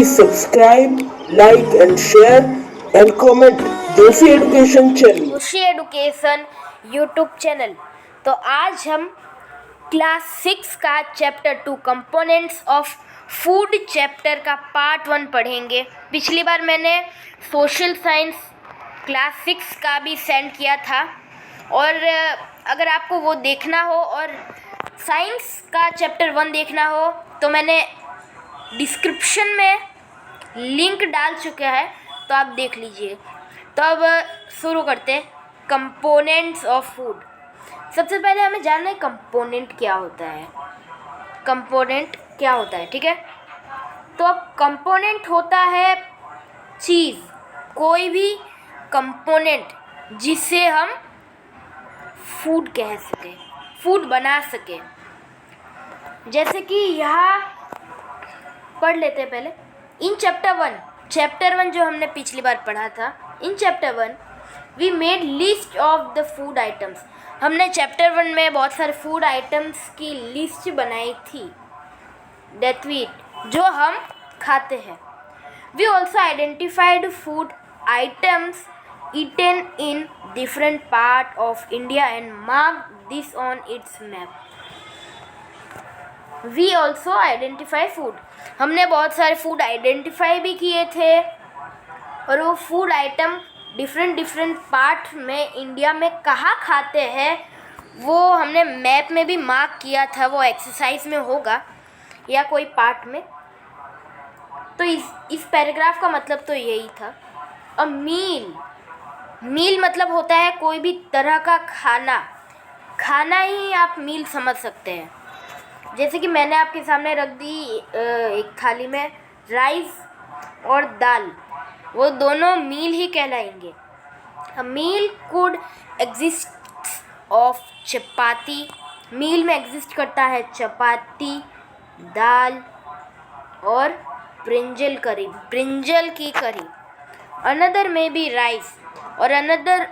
Please subscribe, like and share and comment Joshi education channel. Joshi education YouTube channel. तो आज हम class 6 का chapter 2 components of food chapter का part 1 पढ़ेंगे। पिछली बार मैंने सोशल साइंस क्लास 6 का भी सेंड किया था, और अगर आपको वो देखना हो और साइंस का चैप्टर 1 देखना हो तो मैंने डिस्क्रिप्शन में लिंक डाल चुका है, तो आप देख लीजिए। तो अब शुरू करते हैं कंपोनेंट्स ऑफ फूड। सबसे पहले हमें जानना है कंपोनेंट क्या होता है। कंपोनेंट क्या होता है, ठीक है। तो अब कंपोनेंट होता है चीज़, कोई भी कंपोनेंट जिसे हम फूड कह सकें, फूड बना सकें। जैसे कि यहाँ पढ़ लेते हैं पहले। इन चैप्टर 1 जो हमने पिछली बार पढ़ा था, in chapter 1 we made list of the food items. हमने चैप्टर 1 में बहुत सारे फूड आइटम्स की लिस्ट बनाई थी, दैट वी जो हम खाते हैं। We also identified food items eaten in different part of India and mark this on its map. We also identify food, हमने बहुत सारे फूड आइडेंटिफाई भी किए थे, और वो फूड आइटम डिफरेंट पार्ट में इंडिया में कहाँ खाते हैं वो हमने मैप में भी मार्क किया था। वो एक्सरसाइज में होगा या कोई पार्ट में। तो इस पैराग्राफ का मतलब तो यही था। अ मील मतलब होता है कोई भी तरह का खाना ही आप मील समझ सकते हैं। जैसे कि मैंने आपके सामने रख दी एक थाली में राइस और दाल, वो दोनों मील ही कहलाएंगे। अ मील कुड एग्जिस्ट ऑफ चपाती, मील में एग्जिस्ट करता है चपाती, दाल और ब्रिंजल की करी। अनदर में भी राइस, और अनदर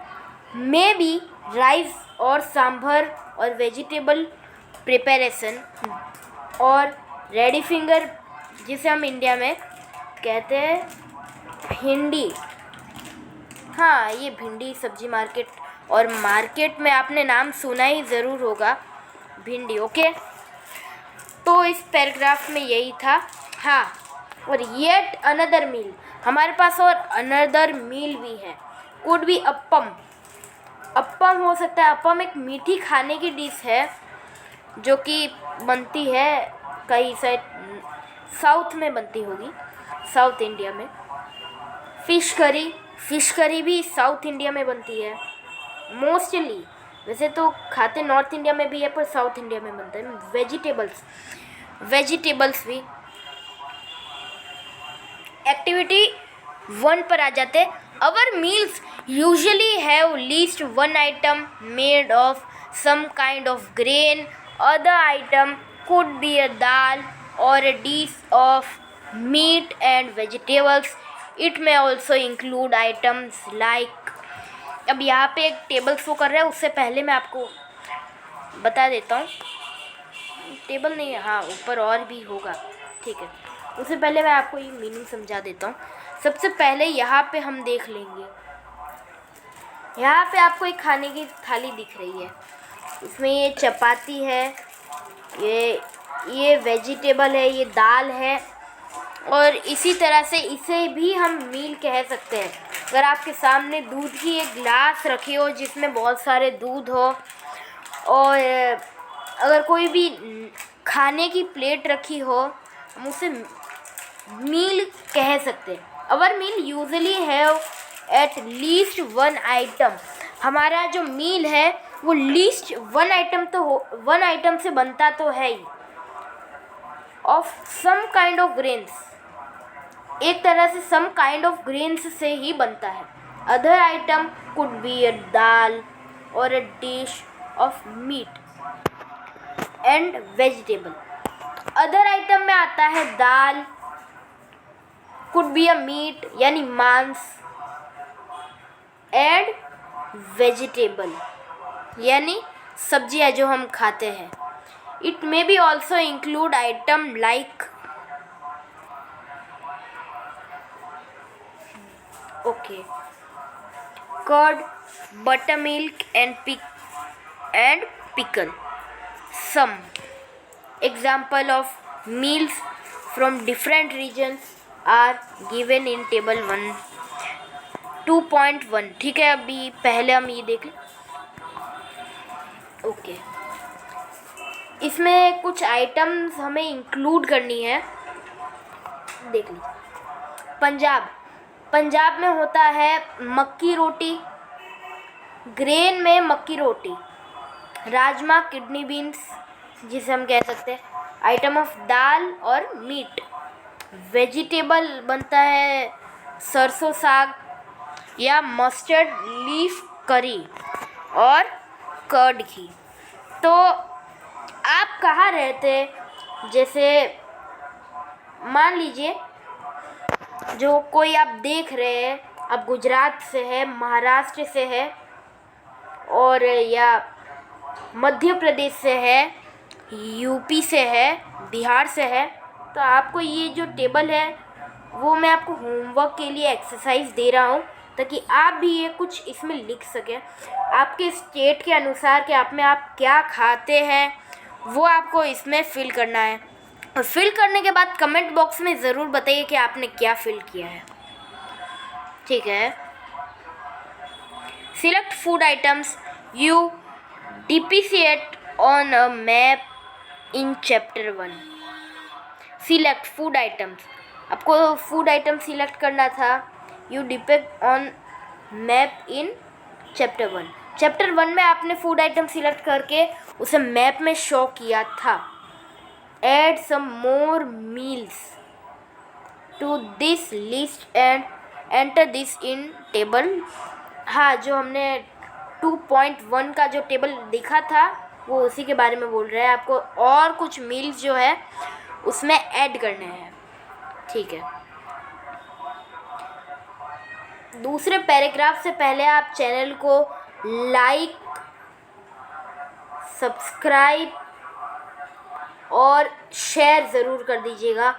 में भी राइस और सांभर और वेजिटेबल प्रिपरेशन, और रेडी फिंगर जिसे हम इंडिया में कहते हैं भिंडी। हाँ, ये भिंडी सब्जी मार्केट में आपने नाम सुना ही ज़रूर होगा, भिंडी। ओके, तो इस पैराग्राफ में यही था। हाँ, और येट अनदर मील, हमारे पास और अनदर मील भी है। कुड भी अप्पम हो सकता है। अप्पम एक मीठी खाने की डिश है जो कि बनती है कई साइड, साउथ में बनती होगी, साउथ इंडिया में। फिश करी भी साउथ इंडिया में बनती है मोस्टली। वैसे तो खाते नॉर्थ इंडिया में भी है, पर साउथ इंडिया में बनता है। वेजिटेबल्स भी। एक्टिविटी 1 पर आ जाते। Our meals usually have least one item made of some kind of grain. Other item could be a dal or a dish of meat and vegetables. It may also include items like, अब यहाँ पे एक table show कर रहा है, उससे पहले मैं आपको बता देता हूँ। टेबल नहीं है, हाँ ऊपर और भी होगा, ठीक है। उससे पहले मैं आपको ये मीनिंग समझा देता हूँ। सबसे पहले यहाँ पे हम देख लेंगे, यहाँ पे आपको एक खाने की थाली दिख रही है। इसमें ये चपाती है, ये वेजिटेबल है, ये दाल है, और इसी तरह से इसे भी हम मील कह सकते हैं। अगर आपके सामने दूध की एक गिलास रखी हो जिसमें बहुत सारे दूध हो, और अगर कोई भी खाने की प्लेट रखी हो, हम उसे मील कह सकते हैं। Our meal usually have at least one item, हमारा जो मील है वो लीस्ट वन आइटम से बनता तो है ही। Of some kind of grains, एक तरह से सम काइंड ऑफ ग्रेन्स से ही बनता है। Other item could be a dal और a dish of meat and vegetable. Other item में आता है दाल, कुड बी अ मीट यानी मांस, एंड वेजिटेबल यानी सब्जियां जो हम खाते हैं। It may be also include item like Okay. Curd, buttermilk, and pickle. Some example of meals from different regions are given in table 2.1. ठीक है, अभी पहले हम ये देख लें. ओके. इसमें कुछ आइटम्स हमें इंक्लूड करनी है. देख लीजिए. पंजाब में होता है मक्की रोटी, ग्रेन में मक्की रोटी, राजमा, किडनी बीन्स जिसे हम कह सकते हैं, आइटम ऑफ दाल और मीट. वेजिटेबल बनता है सरसों साग या मस्टर्ड लीफ करी और कर्ड घी. तो आप कहाँ रहते, जैसे मान लीजिए जो कोई आप देख रहे हैं, आप गुजरात से है, महाराष्ट्र से है, और या मध्य प्रदेश से है, यूपी से है, बिहार से है, तो आपको ये जो टेबल है वो मैं आपको होमवर्क के लिए एक्सरसाइज दे रहा हूँ, ताकि आप भी ये कुछ इसमें लिख सकें आपके स्टेट के अनुसार कि आप क्या खाते हैं, वो आपको इसमें फिल करना है. और फिल करने के बाद कमेंट बॉक्स में ज़रूर बताइए कि आपने क्या फिल किया है. ठीक है. Select food items you depreciate on a map in chapter 1. Select food items, आपको फूड आइटम सिलेक्ट करना था. You depict on map in chapter 1. Chapter 1 में आपने फूड आइटम सिलेक्ट करके उसे मैप में शो किया था. Add some more meals to this list and enter this in table. हाँ, जो हमने 2.1 का जो टेबल देखा था वो उसी के बारे में बोल रहा है. आपको और कुछ मील्स जो है उसमें ऐड करने हैं. ठीक है. दूसरे पैराग्राफ से पहले आप चैनल को लाइक, सब्सक्राइब और शेयर ज़रूर कर दीजिएगा.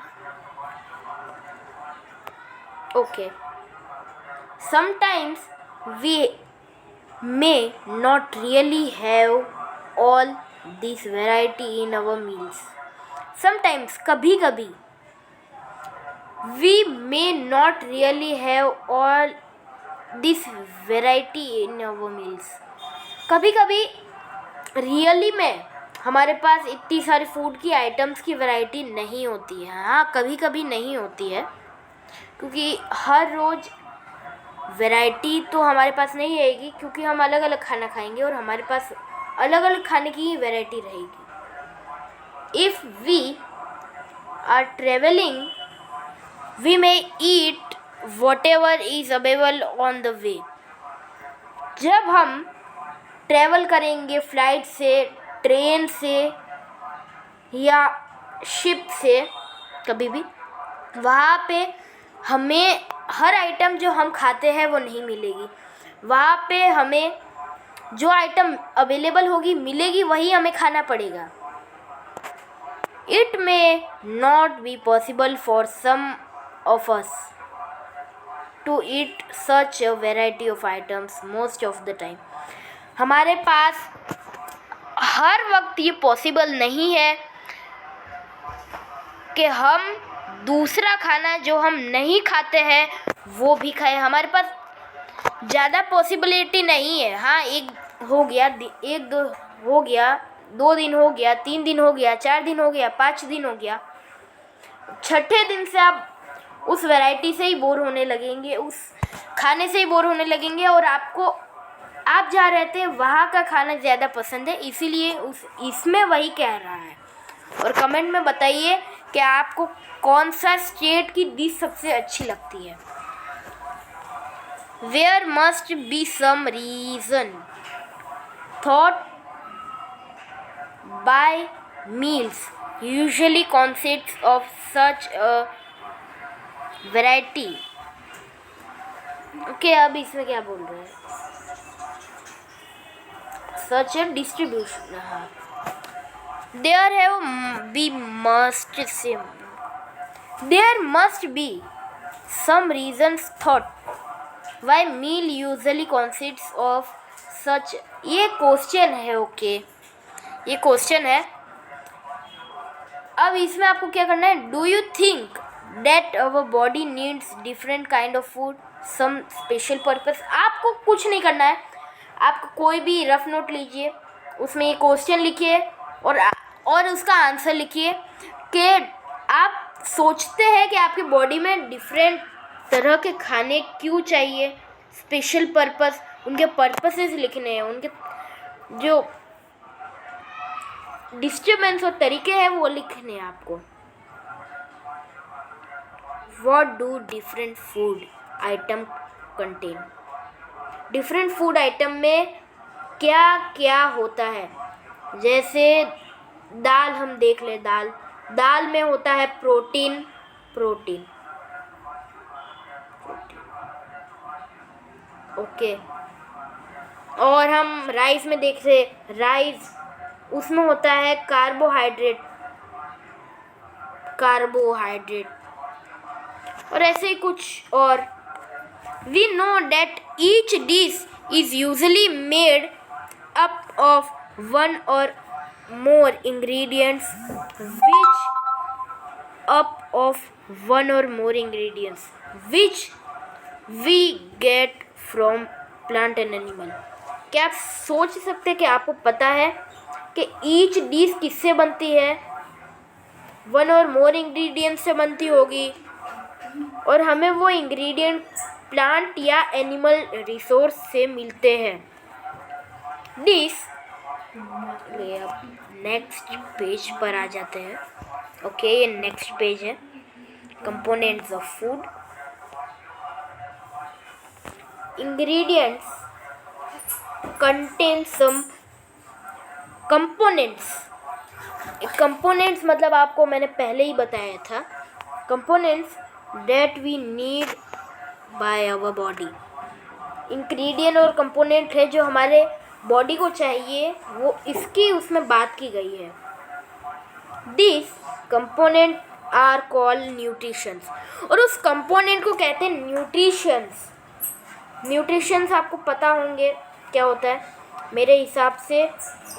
Okay. Sometimes we may not really have all this variety in our meals. Sometimes, कभी कभी, we may not really have all this variety in our meals. कभी कभी रियली में हमारे पास इतनी सारी फूड की आइटम्स की वैरायटी नहीं होती है. हाँ, कभी कभी नहीं होती है, क्योंकि हर रोज़ वैरायटी तो हमारे पास नहीं रहेगी, क्योंकि हम अलग अलग खाना खाएंगे और हमारे पास अलग अलग खाने की ही वैरायटी रहेगी. If we are travelling we may eat whatever is available on the way. जब हम ट्रैवल करेंगे फ्लाइट से, ट्रेन से या शिप से, कभी भी वहाँ पे हमें हर आइटम जो हम खाते हैं वो नहीं मिलेगी. वहाँ पे हमें जो आइटम अवेलेबल होगी, मिलेगी, वही हमें खाना पड़ेगा. It may not be possible for some of us to eat such a variety of items most of the time. हमारे पास हर वक्त ये पॉसिबल नहीं है कि हम दूसरा खाना जो हम नहीं खाते हैं वो भी खाएं. हमारे पास ज़्यादा पॉसिबिलिटी नहीं है. हाँ, एक हो गया, एक दो हो गया, 2 दिन हो गया, 3 दिन हो गया, 4 दिन हो गया, 5 दिन हो गया. छठे दिन से आप उस वैरायटी से ही बोर होने लगेंगे, उस खाने से ही बोर होने लगेंगे, और आप जहाँ रहते हैं वहाँ का खाना ज़्यादा पसंद है, इसीलिए इसमें वही कह रहा है. और कमेंट में बताइए कि आपको कौन सा स्टेट की डिश सबसे अच्छी लगती है. There must be some reason thought by meals usually consists of such a variety. Okay, अब इसमें क्या बोल रहे हैं? Such a distribution. There have be must same. There must be some reasons thought why meal usually consists of such, ये question है। Okay, ये question है। अब इसमें आपको क्या करना है, do you think that our body needs different kind of food some special purpose. आपको कुछ नहीं करना है, आपको कोई भी रफ नोट लीजिए, उसमें ये क्वेश्चन लिखिए और उसका आंसर लिखिए कि आप सोचते हैं कि आपकी बॉडी में डिफरेंट तरह के खाने क्यों चाहिए, स्पेशल पर्पस, उनके पर्पसेस लिखने हैं, उनके जो डिस्टर्बेंस और तरीके हैं वो लिखने हैं आपको। What do different food item contain? Different food item में क्या क्या होता है, जैसे दाल हम देख ले, दाल में होता है प्रोटीन, ओके। और हम राइस में देख रहे, राइस उसमें होता है कार्बोहाइड्रेट, और ऐसे ही कुछ और। We know that each dish is usually made up of one or more ingredients which we get from plant and animal। क्या आप सोच सकते हैं कि आपको पता है कि ईच डिश किससे बनती है, वन और मोर इंग्रेडिएंट से बनती होगी, और हमें वो इंग्रेडिएंट प्लांट या एनिमल रिसोर्स से मिलते हैं। डिश, अब नेक्स्ट पेज पर आ जाते हैं। ओके, ये नेक्स्ट पेज है, components of food. Ingredients contain some components. Components मतलब आपको मैंने पहले ही बताया था, components that we need by our body. Ingredient और कंपोनेंट है जो हमारे बॉडी को चाहिए, वो इसकी उसमें बात की गई है। This component are called nutritions, और उस कंपोनेंट को कहते हैं न्यूट्रिशंस। न्यूट्रिशंस आपको पता होंगे क्या होता है, मेरे हिसाब से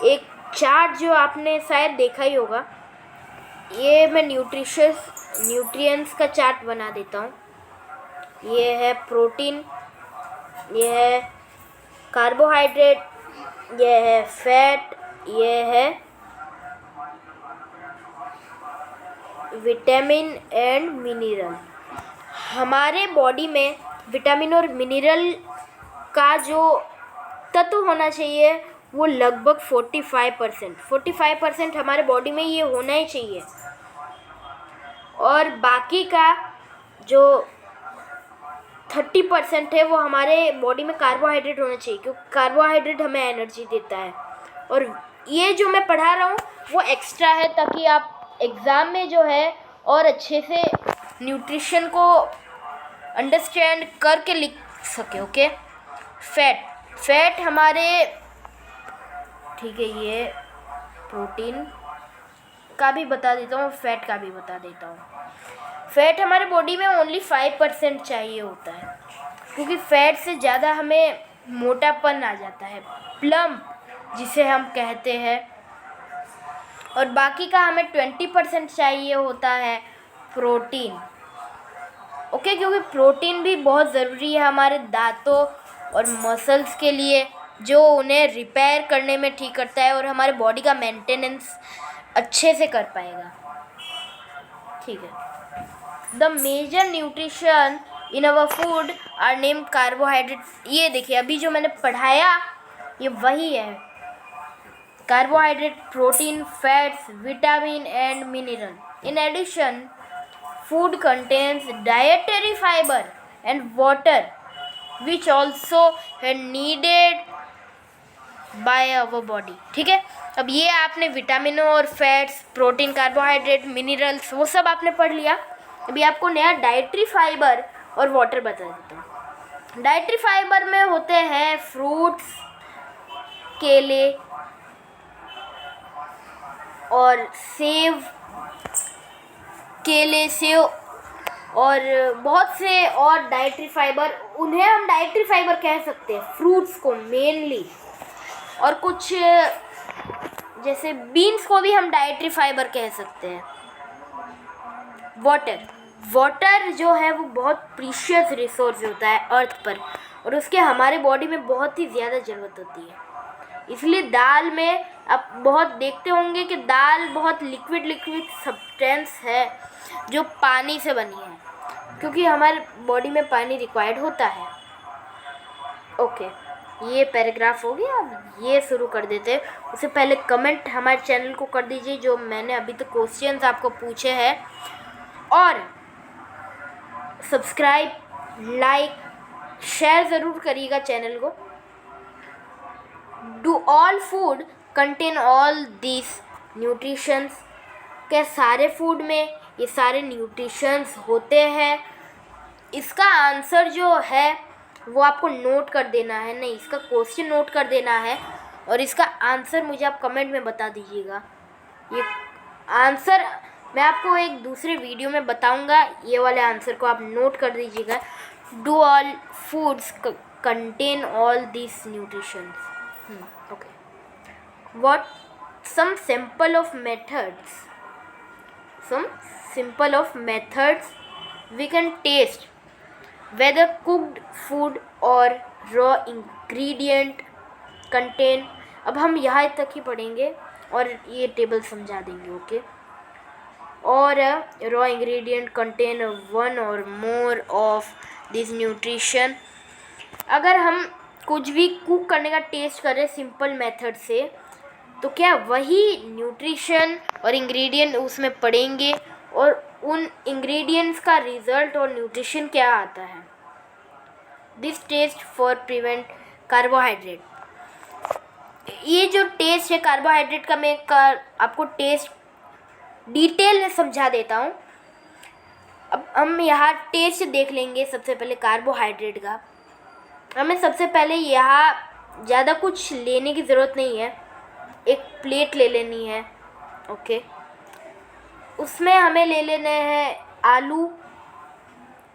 एक चार्ट जो आपने शायद देखा ही होगा, ये मैं न्यूट्रिएंट्स का चार्ट बना देता हूँ। ये है प्रोटीन, ये है कार्बोहाइड्रेट, ये है फैट, ये है विटामिन एंड मिनरल। हमारे बॉडी में विटामिन और मिनरल का जो तत्व होना चाहिए वो लगभग 45% हमारे बॉडी में ये होना ही चाहिए, और बाकी का जो 30% है वो हमारे बॉडी में कार्बोहाइड्रेट होना चाहिए, क्योंकि कार्बोहाइड्रेट हमें एनर्जी देता है। और ये जो मैं पढ़ा रहा हूँ वो एक्स्ट्रा है, ताकि आप एग्ज़ाम में जो है और अच्छे से न्यूट्रिशन को अंडरस्टैंड करके लिख सके। ओके, फैट हमारे, ठीक है, ये प्रोटीन का भी बता देता हूँ, फैट का भी बता देता हूँ। फैट हमारे बॉडी में ओनली 5% चाहिए होता है, क्योंकि फैट से ज़्यादा हमें मोटापन आ जाता है, प्लम्प जिसे हम कहते हैं, और बाकी का हमें 20% चाहिए होता है प्रोटीन। ओके, क्योंकि प्रोटीन भी बहुत ज़रूरी है हमारे दांतों और मसल्स के लिए, जो उन्हें रिपेयर करने में ठीक करता है और हमारे बॉडी का मेंटेनेंस अच्छे से कर पाएगा। ठीक है, the major nutrition in our food are named carbohydrate. ये देखिए, अभी जो मैंने पढ़ाया ये वही है, carbohydrate, protein, fats, vitamin and mineral. In addition food contains dietary fiber and water which also are needed by our body। ठीक है, अब ये आपने विटामिनों और फैट्स, प्रोटीन, कार्बोहाइड्रेट, मिनरल्स वो सब आपने पढ़ लिया। अभी आपको नया डाइटरी फाइबर और वाटर बता देता हूँ। डाइटरी फाइबर में होते हैं फ्रूट्स, केले और सेब, और बहुत से और डाइटरी फाइबर, उन्हें हम डाइटरी फाइबर कह सकते हैं, फ्रूट्स को मेनली, और कुछ जैसे बीन्स को भी हम डाइटरी फाइबर कह सकते हैं। वाटर जो है वो बहुत प्रीशियस रिसोर्स होता है अर्थ पर, और उसके हमारे बॉडी में बहुत ही ज़्यादा ज़रूरत होती है। इसलिए दाल में आप बहुत देखते होंगे कि दाल बहुत लिक्विड सब्सटेंस है जो पानी से बनी है, क्योंकि हमारे बॉडी में पानी रिक्वायर्ड होता है। ओके, ये पैराग्राफ हो गया। अब ये शुरू कर देते हैं। उससे पहले कमेंट हमारे चैनल को कर दीजिए जो मैंने अभी तक क्वेश्चंस आपको पूछे हैं, और सब्सक्राइब, लाइक, शेयर ज़रूर करिएगा चैनल को। Do all food contain all this nutritions? क्या सारे फूड में ये सारे न्यूट्रिशंस होते हैं? इसका आंसर जो है वो आपको नोट कर देना है, नहीं, इसका क्वेश्चन नोट कर देना है, और इसका आंसर मुझे आप कमेंट में बता दीजिएगा। ये आंसर मैं आपको एक दूसरे वीडियो में बताऊंगा, ये वाले आंसर को आप नोट कर दीजिएगा। Do all foods contain all this nutritions? Okay, what some sample of methods we can taste whether cooked food or raw ingredient contain? अब हम यहाँ तक ही पढ़ेंगे और ये टेबल समझा देंगे। ओके, और raw ingredient contain one or more of this nutrition। अगर हम कुछ भी कुक करने का टेस्ट करें सिंपल मेथड से, तो क्या वही न्यूट्रिशन और इंग्रेडिएंट उसमें पड़ेंगे, और उन इंग्रेडिएंट्स का रिज़ल्ट और न्यूट्रिशन क्या आता है? This test for prevent carbohydrate. ये जो टेस्ट है कार्बोहाइड्रेट का, मैं आपको टेस्ट डिटेल में समझा देता हूँ। अब हम यहाँ टेस्ट देख लेंगे। सबसे पहले कार्बोहाइड्रेट का हमें सबसे पहले यहाँ ज़्यादा कुछ लेने की ज़रूरत नहीं है, एक प्लेट ले लेनी है। ओके, उसमें हमें ले लेने हैं आलू,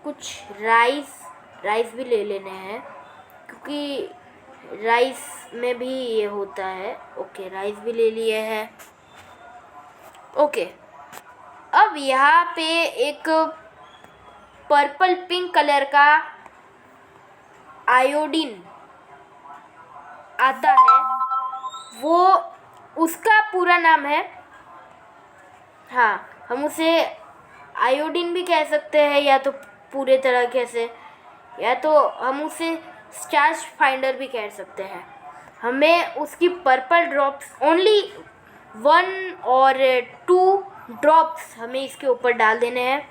कुछ राइस भी ले लेने हैं, क्योंकि राइस में भी ये होता है। ओके, राइस भी ले लिए हैं। ओके, अब यहाँ पे एक पर्पल पिंक कलर का आयोडीन आता है, वो उसका पूरा नाम है, हाँ, हम उसे आयोडीन भी कह सकते हैं, या तो पूरे तरीके से, या तो हम उसे स्टार्च फाइंडर भी कह सकते हैं। हमें उसकी पर्पल ड्रॉप्स ओनली 1 और 2 ड्रॉप्स हमें इसके ऊपर डाल देने हैं,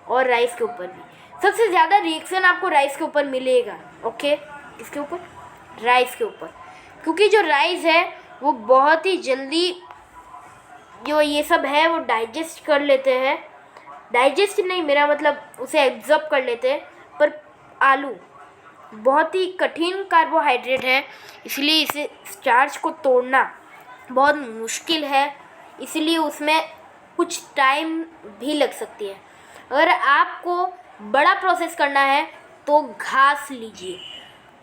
और राइस के ऊपर भी। सबसे ज़्यादा रिएक्शन आपको राइस के ऊपर मिलेगा। ओके, इसके ऊपर, राइस के ऊपर, क्योंकि जो राइस है वो बहुत ही जल्दी जो ये सब है वो डाइजेस्ट कर लेते हैं। डाइजेस्ट नहीं, मेरा मतलब उसे एब्जॉर्ब कर लेते हैं। पर आलू बहुत ही कठिन कार्बोहाइड्रेट है, इसलिए इसे स्टार्च को तोड़ना बहुत मुश्किल है, इसलिए उसमें कुछ टाइम भी लग सकती है। अगर आपको बड़ा प्रोसेस करना है तो घास लीजिए।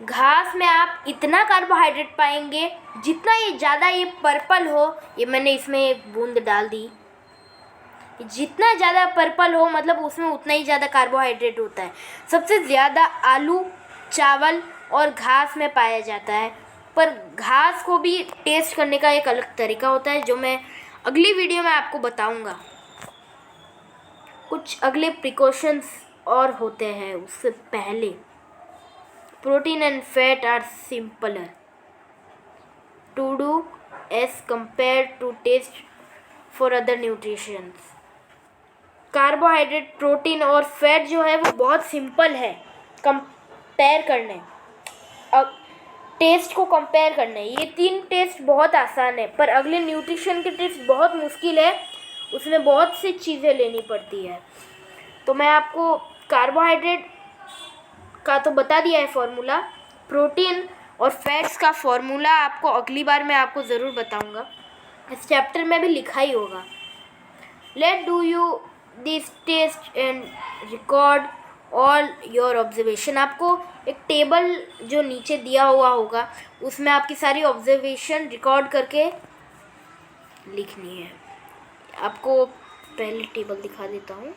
घास में आप इतना कार्बोहाइड्रेट पाएंगे, जितना ये ज़्यादा ये पर्पल हो, ये मैंने इसमें एक बूंद डाल दी, जितना ज़्यादा पर्पल हो मतलब उसमें उतना ही ज़्यादा कार्बोहाइड्रेट होता है। सबसे ज़्यादा आलू, चावल और घास में पाया जाता है। पर घास को भी टेस्ट करने का एक अलग तरीका होता है, जो मैं अगली वीडियो में आपको बताऊंगा। कुछ अगले प्रिकॉशंस और होते हैं उससे पहले। Protein and fat are simpler to do as compare to test for other nutritions. Carbohydrate, protein और फैट जो है वो बहुत सिंपल है कंपेयर करने, अब टेस्ट को कंपेयर करने। ये 3 टेस्ट बहुत आसान है, पर अगले न्यूट्रिशन के टेस्ट बहुत मुश्किल है, उसमें बहुत सी चीज़ें लेनी पड़ती है। तो मैं आपको कार्बोहाइड्रेट का तो बता दिया है फॉर्मूला, प्रोटीन और फैट्स का फॉर्मूला आपको अगली बार मैं आपको ज़रूर बताऊंगा, इस चैप्टर में भी लिखा ही होगा। Let do you this test and record all your observation. आपको एक टेबल जो नीचे दिया हुआ होगा उसमें आपकी सारी ऑब्जर्वेशन रिकॉर्ड करके लिखनी है। आपको पहले टेबल दिखा देता हूँ।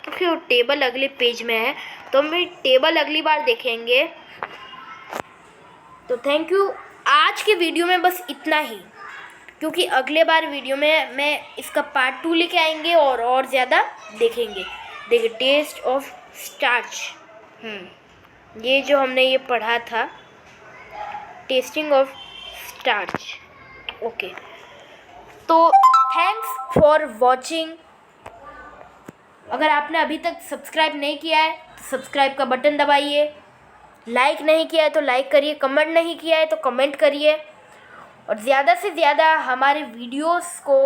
क्योंकि वो टेबल अगले पेज में है तो हम टेबल अगली बार देखेंगे। तो थैंक यू। आज के वीडियो में बस इतना ही, क्योंकि अगले बार वीडियो में मैं इसका पार्ट 2 लेके आएंगे और ज़्यादा देखेंगे। देखिए, टेस्ट ऑफ स्टार्च, ये जो हमने ये पढ़ा था, टेस्टिंग ऑफ स्टार्च। ओके, तो थैंक्स फॉर वॉचिंग। अगर आपने अभी तक सब्सक्राइब नहीं किया है तो सब्सक्राइब का बटन दबाइए, लाइक नहीं किया है तो लाइक करिए, कमेंट नहीं किया है तो कमेंट करिए, और ज़्यादा से ज़्यादा हमारे वीडियोस को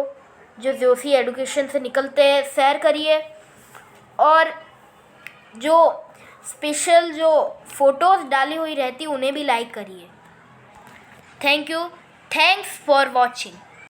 जो जोशी एजुकेशन से निकलते हैं शेयर करिए, और जो स्पेशल जो फ़ोटोज़ डाली हुई रहती उन्हें भी लाइक करिए। Thank you, thanks for watching.